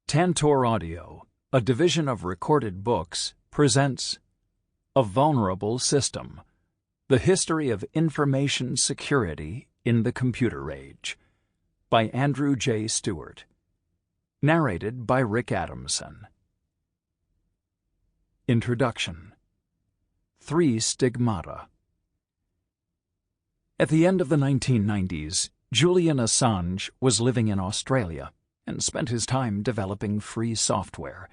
Tantor Audio, a division of Recorded Books, presents A Vulnerable System: The History of Information Security in the Computer Age, by Andrew J. Stewart. Narrated by Rick Adamson. Introduction. 3 Stigmata. At the end of the 1990s, Julian Assange was living in Australia and spent his time developing free software.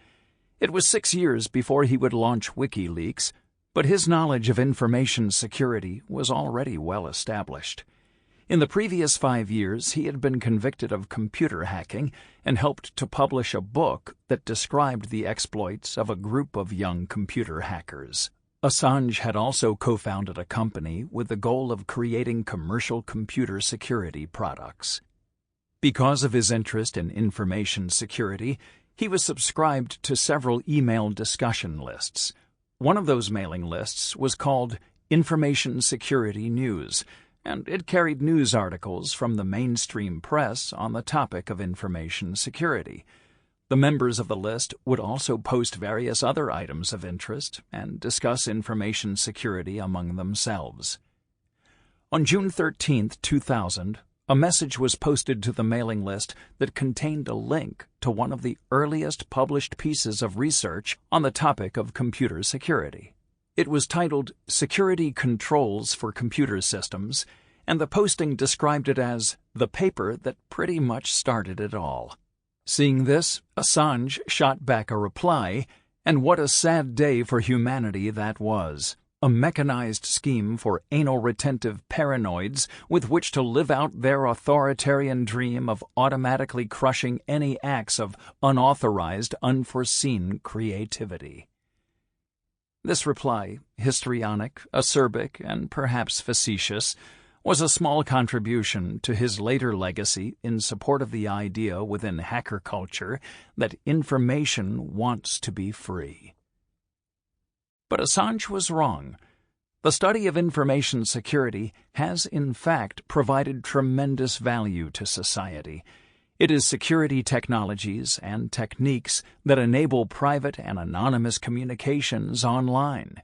It was 6 years before he would launch WikiLeaks, but his knowledge of information security was already well established. In the previous 5 years, he had been convicted of computer hacking and helped to publish a book that described the exploits of a group of young computer hackers. Assange had also co-founded a company with the goal of creating commercial computer security products. Because of his interest in information security, he was subscribed to several email discussion lists. One of those mailing lists was called Information Security News, and it carried news articles from the mainstream press on the topic of information security. The members of the list would also post various other items of interest and discuss information security among themselves. On June 13, 2000, a message was posted to the mailing list that contained a link to one of the earliest published pieces of research on the topic of computer security. It was titled Security Controls for Computer Systems, and the posting described it as the paper that pretty much started it all. Seeing this, Assange shot back a reply, and what a sad day for humanity that was. A mechanized scheme for anal-retentive paranoids with which to live out their authoritarian dream of automatically crushing any acts of unauthorized, unforeseen creativity. This reply, histrionic, acerbic, and perhaps facetious, was a small contribution to his later legacy in support of the idea within hacker culture that information wants to be free. But Assange was wrong. The study of information security has, in fact, provided tremendous value to society. It is security technologies and techniques that enable private and anonymous communications online.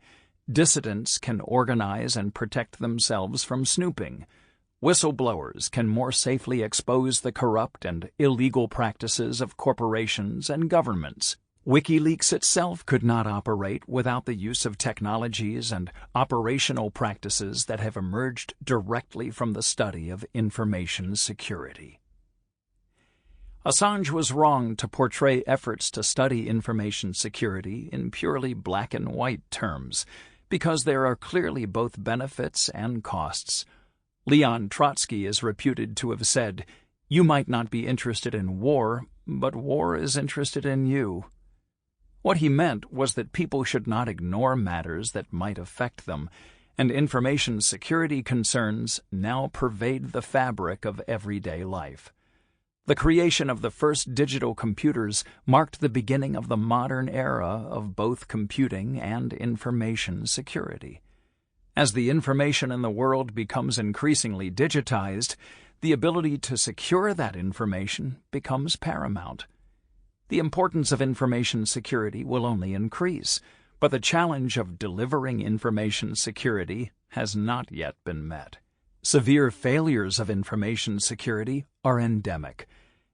Dissidents can organize and protect themselves from snooping. Whistleblowers can more safely expose the corrupt and illegal practices of corporations and governments. WikiLeaks itself could not operate without the use of technologies and operational practices that have emerged directly from the study of information security. Assange was wrong to portray efforts to study information security in purely black and white terms, because there are clearly both benefits and costs. Leon Trotsky is reputed to have said, "You might not be interested in war, but war is interested in you." What he meant was that people should not ignore matters that might affect them, and information security concerns now pervade the fabric of everyday life. The creation of the first digital computers marked the beginning of the modern era of both computing and information security. As the information in the world becomes increasingly digitized, the ability to secure that information becomes paramount. The importance of information security will only increase, but the challenge of delivering information security has not yet been met. Severe failures of information security are endemic,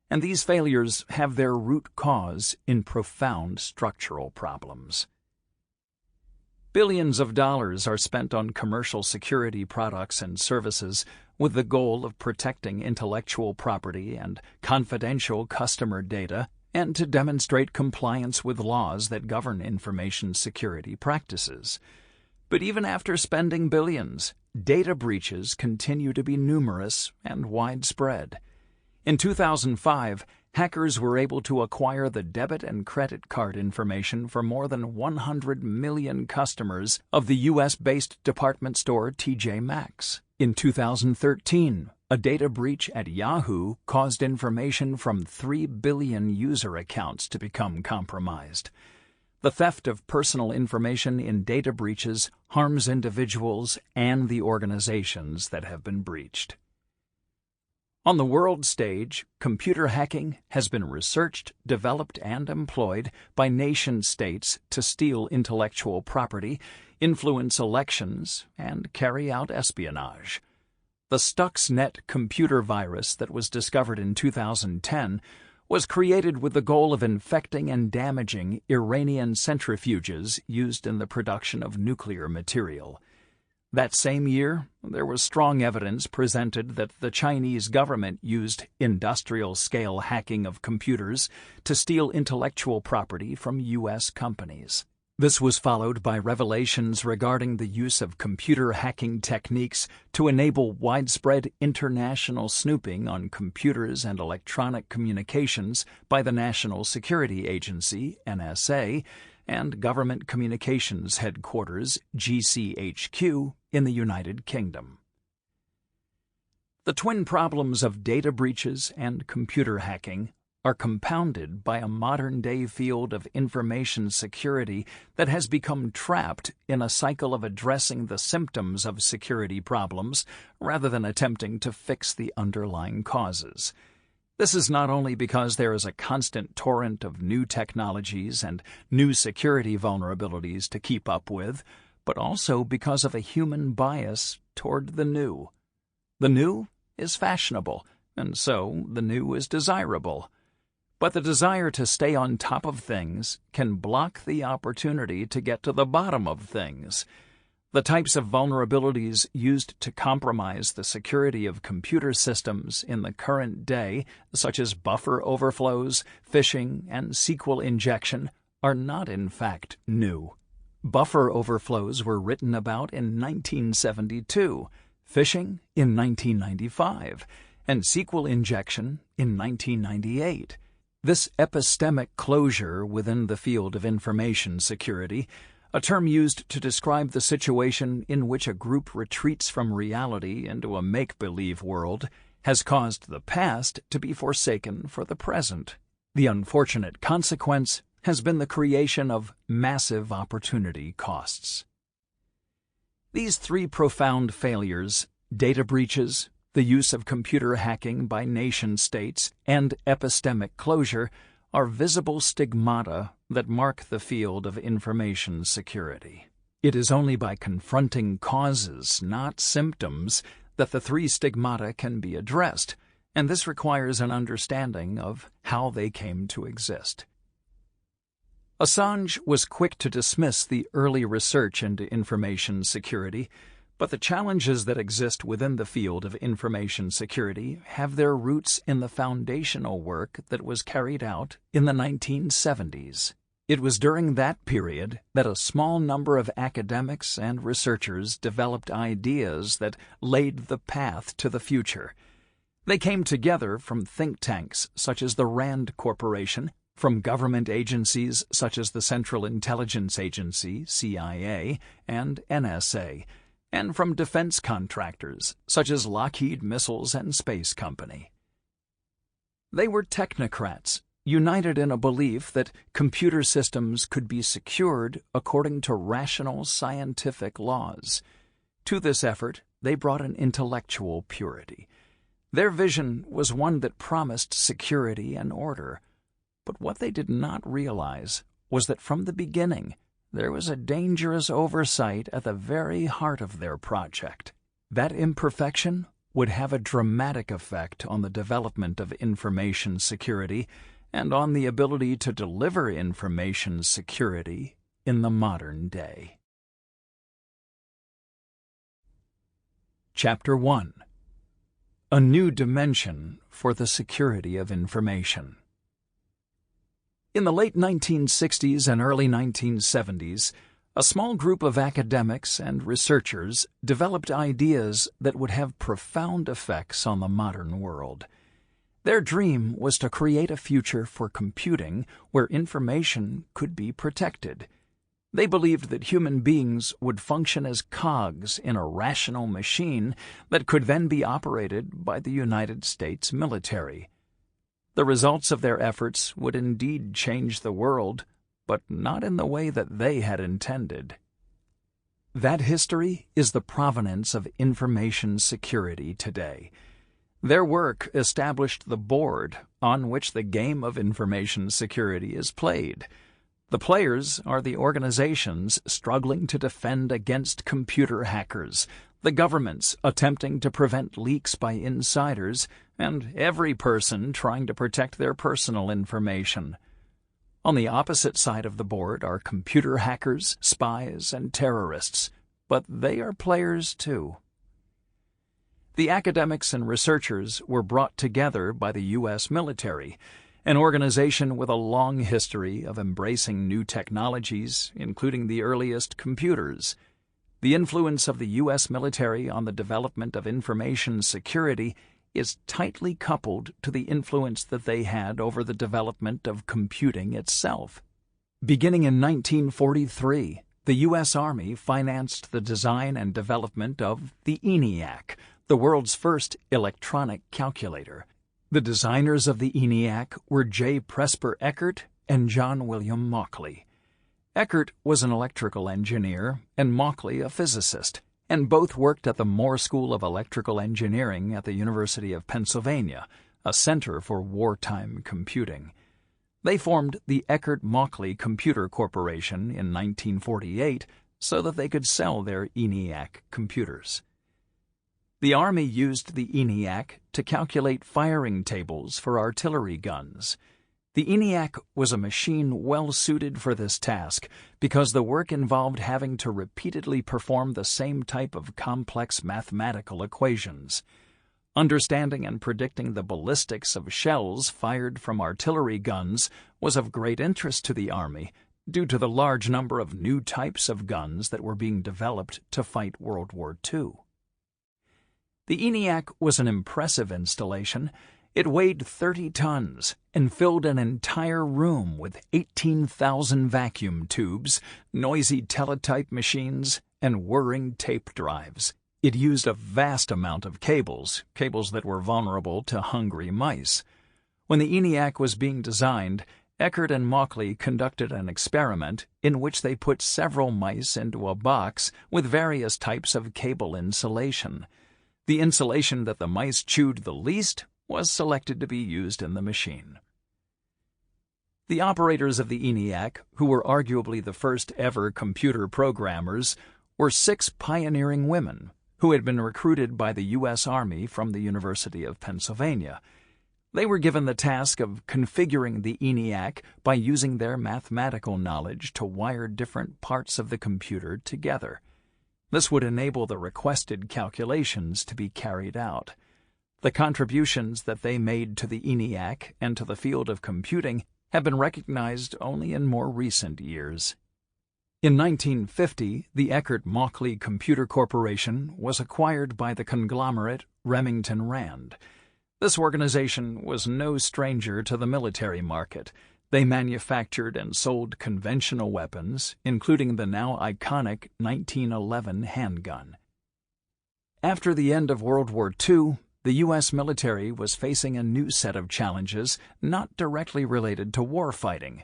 and these failures have their root cause in profound structural problems. Billions of dollars are spent on commercial security products and services with the goal of protecting intellectual property and confidential customer data, and to demonstrate compliance with laws that govern information security practices. But even after spending billions, data breaches continue to be numerous and widespread. In 2005, hackers were able to acquire the debit and credit card information for more than 100 million customers of the U.S.-based department store TJ Maxx. In 2013, a data breach at Yahoo caused information from 3 billion user accounts to become compromised. The theft of personal information in data breaches harms individuals and the organizations that have been breached. On the world stage, computer hacking has been researched, developed, and employed by nation-states to steal intellectual property, influence elections, and carry out espionage. The Stuxnet computer virus that was discovered in 2010 was created with the goal of infecting and damaging Iranian centrifuges used in the production of nuclear material. That same year, there was strong evidence presented that the Chinese government used industrial-scale hacking of computers to steal intellectual property from U.S. companies. This was followed by revelations regarding the use of computer hacking techniques to enable widespread international snooping on computers and electronic communications by the National Security Agency, NSA, and Government Communications Headquarters, GCHQ, in the United Kingdom. The twin problems of data breaches and computer hacking are compounded by a modern-day field of information security that has become trapped in a cycle of addressing the symptoms of security problems rather than attempting to fix the underlying causes. This is not only because there is a constant torrent of new technologies and new security vulnerabilities to keep up with, but also because of a human bias toward the new. The new is fashionable, and so the new is desirable. But the desire to stay on top of things can block the opportunity to get to the bottom of things. The types of vulnerabilities used to compromise the security of computer systems in the current day, such as buffer overflows, phishing, and SQL injection, are not in fact new. Buffer overflows were written about in 1972, phishing in 1995, and SQL injection in 1998. This epistemic closure within the field of information security, a term used to describe the situation in which a group retreats from reality into a make-believe world, has caused the past to be forsaken for the present. The unfortunate consequence has been the creation of massive opportunity costs. These three profound failures, data breaches, the use of computer hacking by nation-states, and epistemic closure, are visible stigmata that mark the field of information security. It is only by confronting causes, not symptoms, that the three stigmata can be addressed, and this requires an understanding of how they came to exist. Assange was quick to dismiss the early research into information security, but the challenges that exist within the field of information security have their roots in the foundational work that was carried out in the 1970s. It was during that period that a small number of academics and researchers developed ideas that laid the path to the future. They came together from think tanks such as the RAND Corporation, from government agencies such as the Central Intelligence Agency, CIA, and NSA, and from defense contractors such as Lockheed Missiles and Space Company. They were technocrats, united in a belief that computer systems could be secured according to rational scientific laws. To this effort, they brought an intellectual purity. Their vision was one that promised security and order. But what they did not realize was that from the beginning, there was a dangerous oversight at the very heart of their project. That imperfection would have a dramatic effect on the development of information security and on the ability to deliver information security in the modern day. Chapter 1. A New Dimension for the Security of Information. In the late 1960s and early 1970s, a small group of academics and researchers developed ideas that would have profound effects on the modern world. Their dream was to create a future for computing where information could be protected. They believed that human beings would function as cogs in a rational machine that could then be operated by the United States military. The results of their efforts would indeed change the world, but not in the way that they had intended. That history is the provenance of information security today. Their work established the board on which the game of information security is played. The players are the organizations struggling to defend against computer hackers, the governments attempting to prevent leaks by insiders, and every person trying to protect their personal information. On the opposite side of the board are computer hackers, spies, and terrorists, but they are players too. The academics and researchers were brought together by the U.S. military, an organization with a long history of embracing new technologies, including the earliest computers. The influence of the U.S. military on the development of information security is tightly coupled to the influence that they had over the development of computing itself. Beginning in 1943, the U.S. Army financed the design and development of the ENIAC, the world's first electronic calculator. The designers of the ENIAC were J. Presper Eckert and John William Mauchly. Eckert was an electrical engineer and Mauchly a physicist, and both worked at the Moore School of Electrical Engineering at the University of Pennsylvania, a center for wartime computing. They formed the Eckert-Mauchly Computer Corporation in 1948 so that they could sell their ENIAC computers. The Army used the ENIAC to calculate firing tables for artillery guns. The ENIAC was a machine well suited for this task because the work involved having to repeatedly perform the same type of complex mathematical equations. Understanding and predicting the ballistics of shells fired from artillery guns was of great interest to the Army due to the large number of new types of guns that were being developed to fight World War II. The ENIAC was an impressive installation. It weighed 30 tons and filled an entire room with 18,000 vacuum tubes, noisy teletype machines, and whirring tape drives. It used a vast amount of cables that were vulnerable to hungry mice. When the ENIAC was being designed, Eckert and Mauchly conducted an experiment in which they put several mice into a box with various types of cable insulation. The insulation that the mice chewed the least was selected to be used in the machine. The operators of the ENIAC, who were arguably the first ever computer programmers, were 6 pioneering women who had been recruited by the U.S. Army from the University of Pennsylvania. They were given the task of configuring the ENIAC by using their mathematical knowledge to wire different parts of the computer together. This would enable the requested calculations to be carried out. The contributions that they made to the ENIAC and to the field of computing have been recognized only in more recent years. In 1950, the Eckert-Mauchly Computer Corporation was acquired by the conglomerate Remington Rand. This organization was no stranger to the military market. They manufactured and sold conventional weapons, including the now iconic 1911 handgun. After the end of World War II, the U.S. military was facing a new set of challenges not directly related to warfighting.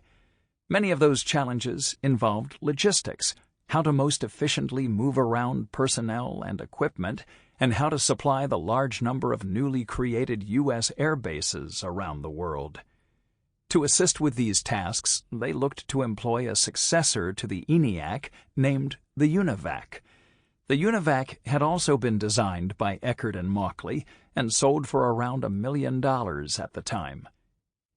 Many of those challenges involved logistics, how to most efficiently move around personnel and equipment, and how to supply the large number of newly created U.S. air bases around the world. To assist with these tasks, they looked to employ a successor to the ENIAC named the UNIVAC. The UNIVAC had also been designed by Eckert and Mauchly and sold for around $1 million at the time.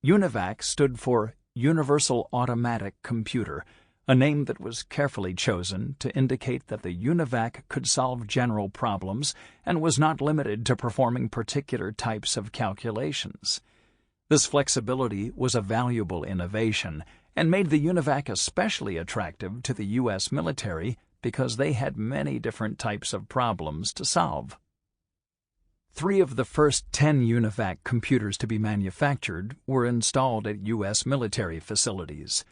UNIVAC stood for Universal Automatic Computer, a name that was carefully chosen to indicate that the UNIVAC could solve general problems and was not limited to performing particular types of calculations. This flexibility was a valuable innovation and made the UNIVAC especially attractive to the U.S. military because they had many different types of problems to solve. 3 of the first 10 UNIVAC computers to be manufactured were installed at U.S. military facilities.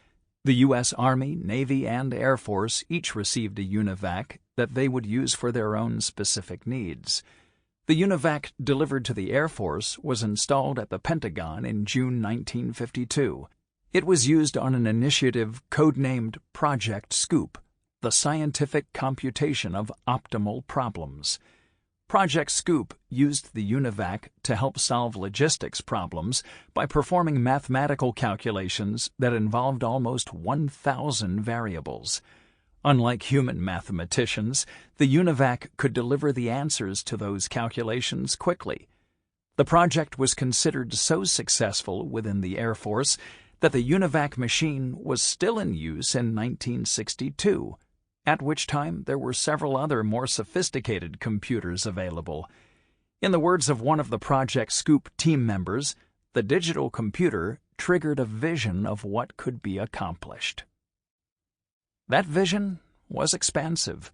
The U.S. Army, Navy, and Air Force each received a UNIVAC that they would use for their own specific needs. The UNIVAC delivered to the Air Force was installed at the Pentagon in June 1952. It was used on an initiative codenamed Project Scoop, the scientific computation of optimal problems. Project Scoop used the UNIVAC to help solve logistics problems by performing mathematical calculations that involved almost 1,000 variables. Unlike human mathematicians, the UNIVAC could deliver the answers to those calculations quickly. The project was considered so successful within the Air Force that the UNIVAC machine was still in use in 1962, at which time there were several other more sophisticated computers available. In the words of one of the Project Scoop team members, the digital computer triggered a vision of what could be accomplished. That vision was expansive.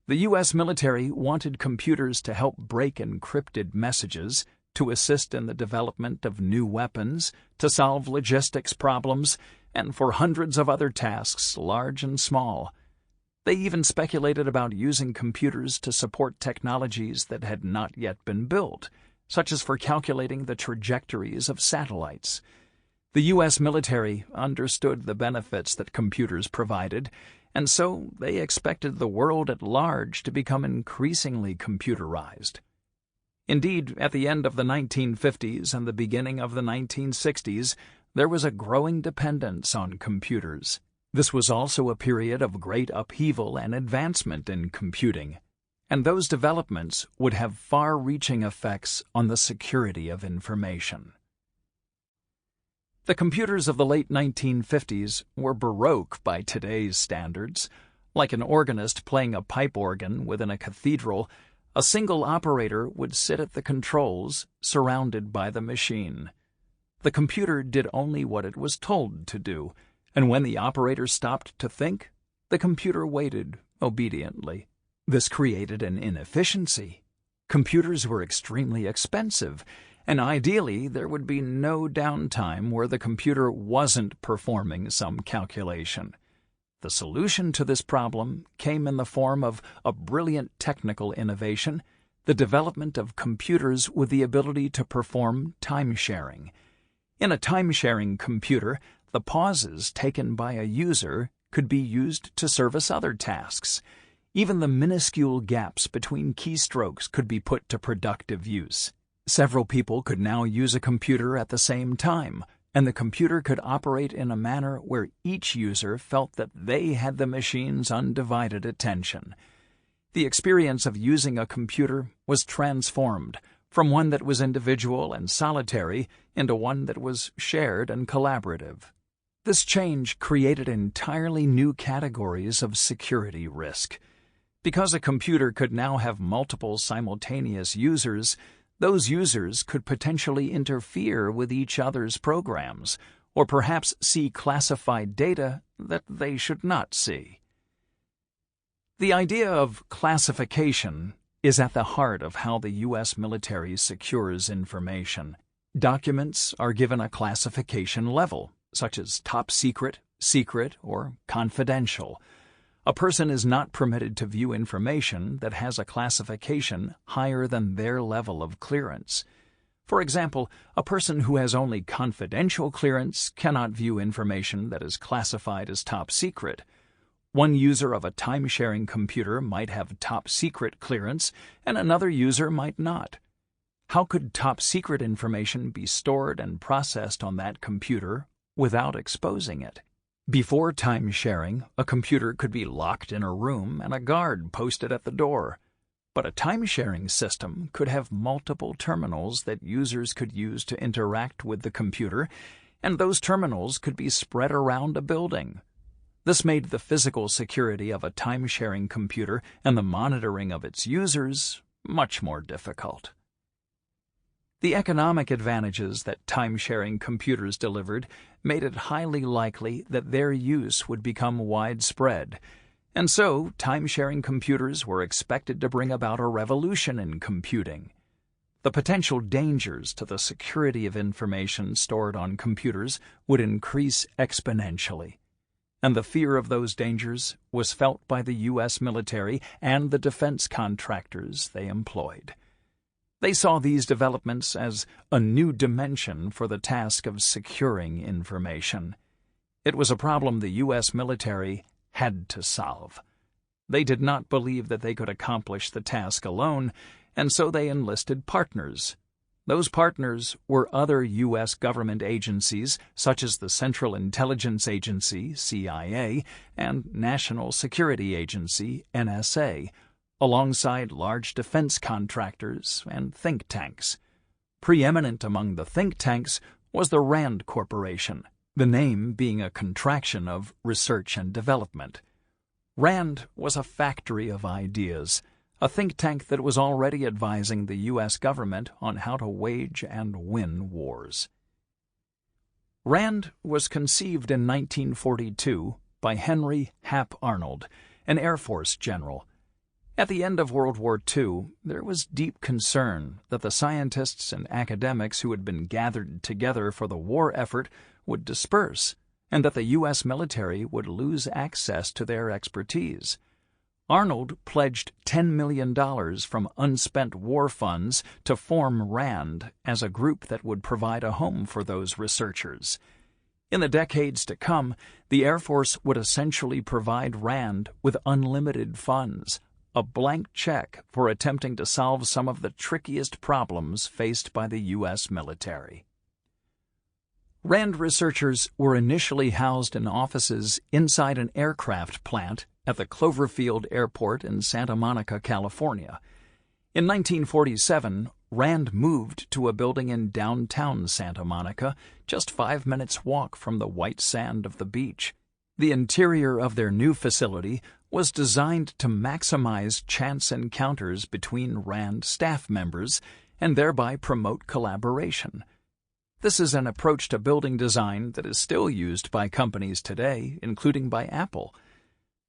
The U.S. military wanted computers to help break encrypted messages, to assist in the development of new weapons, to solve logistics problems, and for hundreds of other tasks, large and small. They even speculated about using computers to support technologies that had not yet been built, such as for calculating the trajectories of satellites. The U.S. military understood the benefits that computers provided, and so they expected the world at large to become increasingly computerized. Indeed, at the end of the 1950s and the beginning of the 1960s, there was a growing dependence on computers. This was also a period of great upheaval and advancement in computing, and those developments would have far-reaching effects on the security of information. The computers of the late 1950s were baroque by today's standards. Like an organist playing a pipe organ within a cathedral, a single operator would sit at the controls, surrounded by the machine. The computer did only what it was told to do, and when the operator stopped to think, the computer waited obediently. This created an inefficiency. Computers were extremely expensive, and ideally there would be no downtime where the computer wasn't performing some calculation. The solution to this problem came in the form of a brilliant technical innovation, the development of computers with the ability to perform time-sharing. In a time-sharing computer, the pauses taken by a user could be used to service other tasks. Even the minuscule gaps between keystrokes could be put to productive use. Several people could now use a computer at the same time, and the computer could operate in a manner where each user felt that they had the machine's undivided attention. The experience of using a computer was transformed from one that was individual and solitary into one that was shared and collaborative. This change created entirely new categories of security risk. Because a computer could now have multiple simultaneous users, those users could potentially interfere with each other's programs, or perhaps see classified data that they should not see. The idea of classification is at the heart of how the U.S. military secures information. Documents are given a classification level, such as top secret, secret, or confidential. A person is not permitted to view information that has a classification higher than their level of clearance. For example, a person who has only confidential clearance cannot view information that is classified as top secret. One user of a time-sharing computer might have top secret clearance, and another user might not. How could top secret information be stored and processed on that computer without exposing it? Before time-sharing, a computer could be locked in a room and a guard posted at the door. But a time-sharing system could have multiple terminals that users could use to interact with the computer, and those terminals could be spread around a building. This made the physical security of a time-sharing computer and the monitoring of its users much more difficult. The economic advantages that time-sharing computers delivered made it highly likely that their use would become widespread, and so time-sharing computers were expected to bring about a revolution in computing. The potential dangers to the security of information stored on computers would increase exponentially, and the fear of those dangers was felt by the U.S. military and the defense contractors they employed. They saw these developments as a new dimension for the task of securing information. It was a problem the U.S. military had to solve. They did not believe that they could accomplish the task alone, and so they enlisted partners. Those partners were other U.S. government agencies such as the Central Intelligence Agency, CIA, and National Security Agency, NSA, alongside large defense contractors and think tanks. Preeminent among the think tanks was the RAND Corporation, the name being a contraction of Research and Development. RAND was a factory of ideas, a think tank that was already advising the U.S. government on how to wage and win wars. RAND was conceived in 1942 by Henry Hap Arnold, an Air Force general. At the end of World War II, there was deep concern that the scientists and academics who had been gathered together for the war effort would disperse, and that the U.S. military would lose access to their expertise. Arnold pledged $10 million from unspent war funds to form RAND as a group that would provide a home for those researchers. In the decades to come, the Air Force would essentially provide RAND with unlimited funds, a blank check for attempting to solve some of the trickiest problems faced by the U.S. military. RAND researchers were initially housed in offices inside an aircraft plant at the Cloverfield Airport in Santa Monica, California. In 1947, RAND moved to a building in downtown Santa Monica, just 5 minutes' walk from the white sand of the beach. The interior of their new facility was designed to maximize chance encounters between RAND staff members and thereby promote collaboration. This is an approach to building design that is still used by companies today, including by Apple.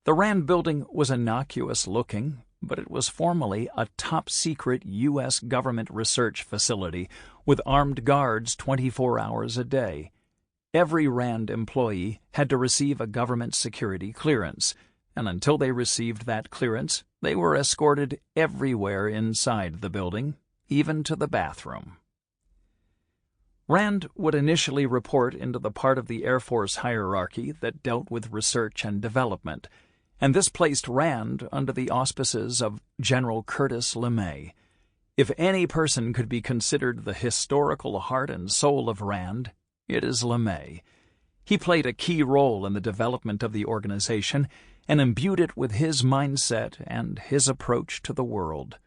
The RAND building was innocuous-looking, but it was formerly a top-secret U.S. government research facility with armed guards 24 hours a day. Every RAND employee had to receive a government security clearance, and until they received that clearance, they were escorted everywhere inside the building, even to the bathroom. RAND would initially report into the part of the Air Force hierarchy that dealt with research and development, and this placed RAND under the auspices of General Curtis LeMay. If any person could be considered the historical heart and soul of RAND, it is LeMay. He played a key role in the development of the organization and imbued it with his mindset and his approach to the world.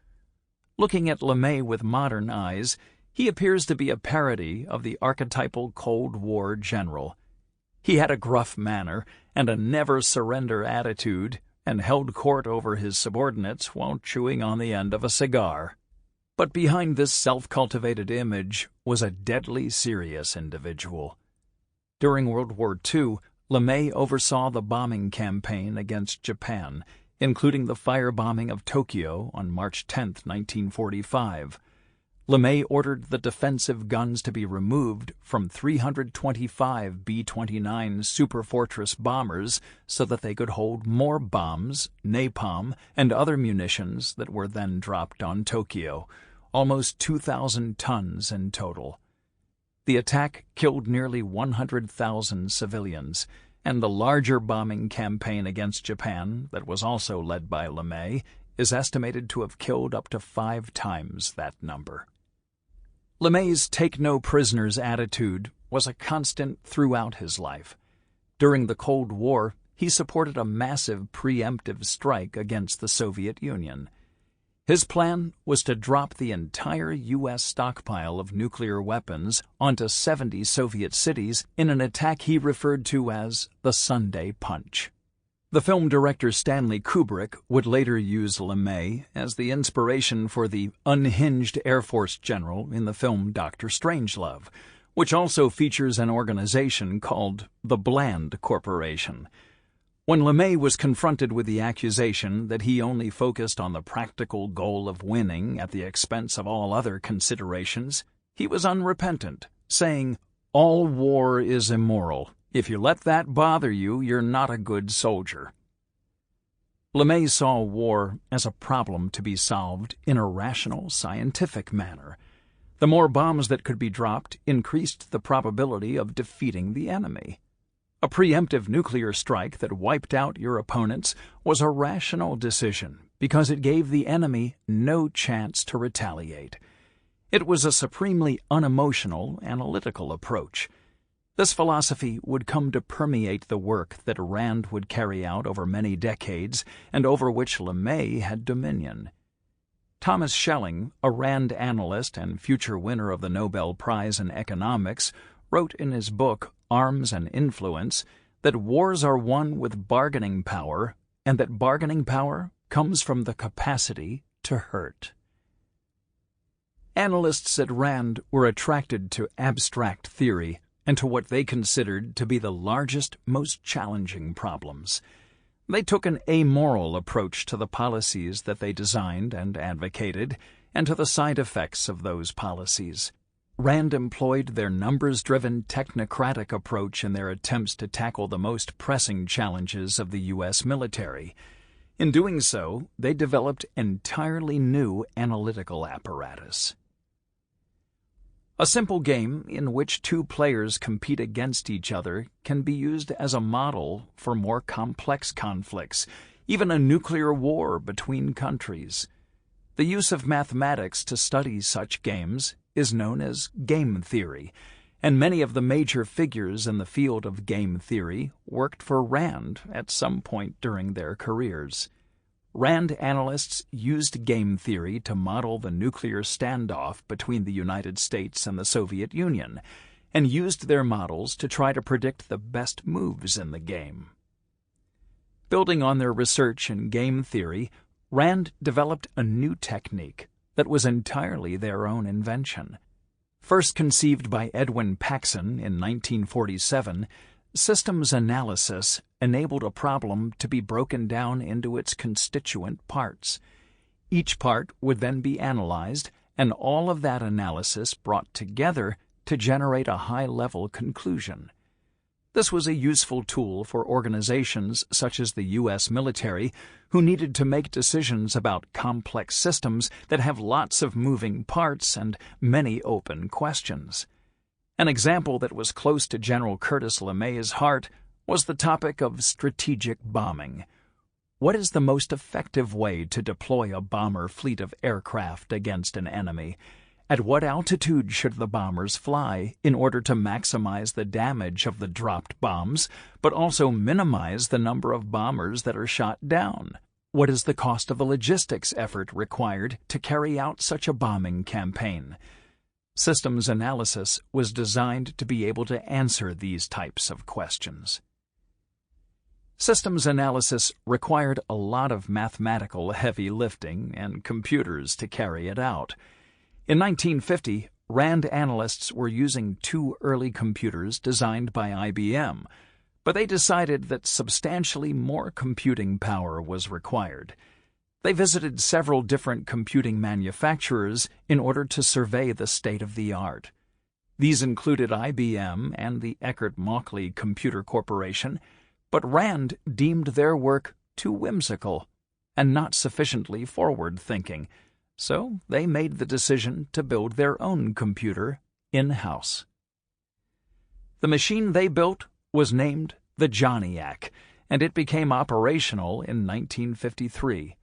Looking at LeMay with modern eyes, he appears to be a parody of the archetypal Cold War general. He had a gruff manner and a never-surrender attitude and held court over his subordinates while chewing on the end of a cigar. But behind this self-cultivated image was a deadly serious individual. During World War II, LeMay oversaw the bombing campaign against Japan, including the firebombing of Tokyo on March 10, 1945. LeMay ordered the defensive guns to be removed from 325 B-29 Superfortress bombers so that they could hold more bombs, napalm, and other munitions that were then dropped on Tokyo, almost 2,000 tons in total. The attack killed nearly 100,000 civilians, and the larger bombing campaign against Japan that was also led by LeMay is estimated to have killed up to 5 times that number. LeMay's take-no-prisoners attitude was a constant throughout his life. During the Cold War, he supported a massive preemptive strike against the Soviet Union. His plan was to drop the entire U.S. stockpile of nuclear weapons onto 70 Soviet cities in an attack he referred to as the Sunday Punch. The film director Stanley Kubrick would later use LeMay as the inspiration for the unhinged Air Force general in the film Dr. Strangelove, which also features an organization called the Bland Corporation. When LeMay was confronted with the accusation that he only focused on the practical goal of winning at the expense of all other considerations, he was unrepentant, saying, "All war is immoral. If you let that bother you, you're not a good soldier." LeMay saw war as a problem to be solved in a rational, scientific manner. The more bombs that could be dropped increased the probability of defeating the enemy. A preemptive nuclear strike that wiped out your opponents was a rational decision because it gave the enemy no chance to retaliate. It was a supremely unemotional, analytical approach. This philosophy would come to permeate the work that Rand would carry out over many decades and over which LeMay had dominion. Thomas Schelling, a Rand analyst and future winner of the Nobel Prize in Economics, wrote in his book Arms and Influence that wars are won with bargaining power, and that bargaining power comes from the capacity to hurt. Analysts at Rand were attracted to abstract theory and to what they considered to be the largest, most challenging problems. They took an amoral approach to the policies that they designed and advocated, and to the side effects of those policies. Rand employed their numbers-driven technocratic approach in their attempts to tackle the most pressing challenges of the U.S. military. In doing so, they developed entirely new analytical apparatus. A simple game in which two players compete against each other can be used as a model for more complex conflicts, even a nuclear war between countries. The use of mathematics to study such games is known as game theory, and many of the major figures in the field of game theory worked for Rand at some point during their careers. Rand analysts used game theory to model the nuclear standoff between the United States and the Soviet Union, and used their models to try to predict the best moves in the game. Building on their research in game theory, Rand developed a new technique that was entirely their own invention. First conceived by Edwin Paxson in 1947, systems analysis enabled a problem to be broken down into its constituent parts. Each part would then be analyzed, and all of that analysis brought together to generate a high-level conclusion. This was a useful tool for organizations such as the U.S. military, who needed to make decisions about complex systems that have lots of moving parts and many open questions. An example that was close to General Curtis LeMay's heart was the topic of strategic bombing. What is the most effective way to deploy a bomber fleet of aircraft against an enemy? At what altitude should the bombers fly in order to maximize the damage of the dropped bombs, but also minimize the number of bombers that are shot down? What is the cost of the logistics effort required to carry out such a bombing campaign? Systems analysis was designed to be able to answer these types of questions. Systems analysis required a lot of mathematical heavy lifting and computers to carry it out. In 1950, Rand analysts were using two early computers designed by IBM, but they decided that substantially more computing power was required. They visited several different computing manufacturers in order to survey the state of the art. These included IBM and the Eckert-Mauchly Computer Corporation, but Rand deemed their work too whimsical and not sufficiently forward-thinking, so they made the decision to build their own computer in-house. The machine they built was named the Johnniac, and it became operational in 1953.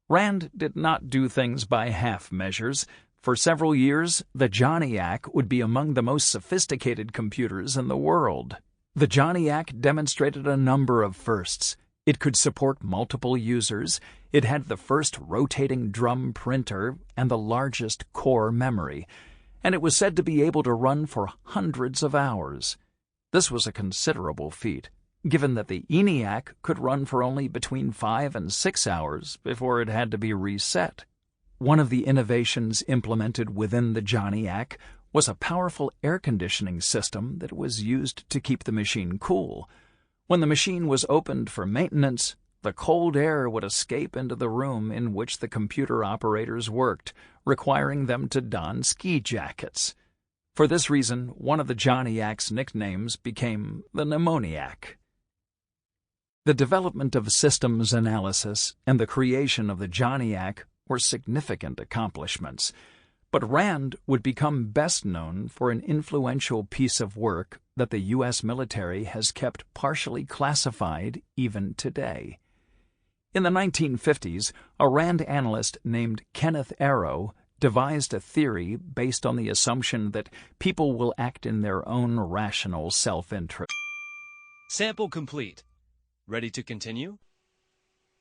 Rand did not do things by half measures. For several years, the Johnniac would be among the most sophisticated computers in the world. The Johnniac demonstrated a number of firsts. It could support multiple users, it had the first rotating drum printer and the largest core memory, and it was said to be able to run for hundreds of hours. This was a considerable feat, given that the ENIAC could run for only between 5 and 6 hours before it had to be reset. One of the innovations implemented within the Johnniac was a powerful air conditioning system that was used to keep the machine cool. When the machine was opened for maintenance, the cold air would escape into the room in which the computer operators worked, requiring them to don ski jackets. For this reason, one of the Johnniac's nicknames became the Pneumoniac. The development of systems analysis and the creation of the Johnniac were significant accomplishments, but Rand would become best known for an influential piece of work that the U.S. military has kept partially classified even today. In the 1950s, a Rand analyst named Kenneth Arrow devised a theory based on the assumption that people will act in their own rational self-interest. Sample complete. Ready to continue?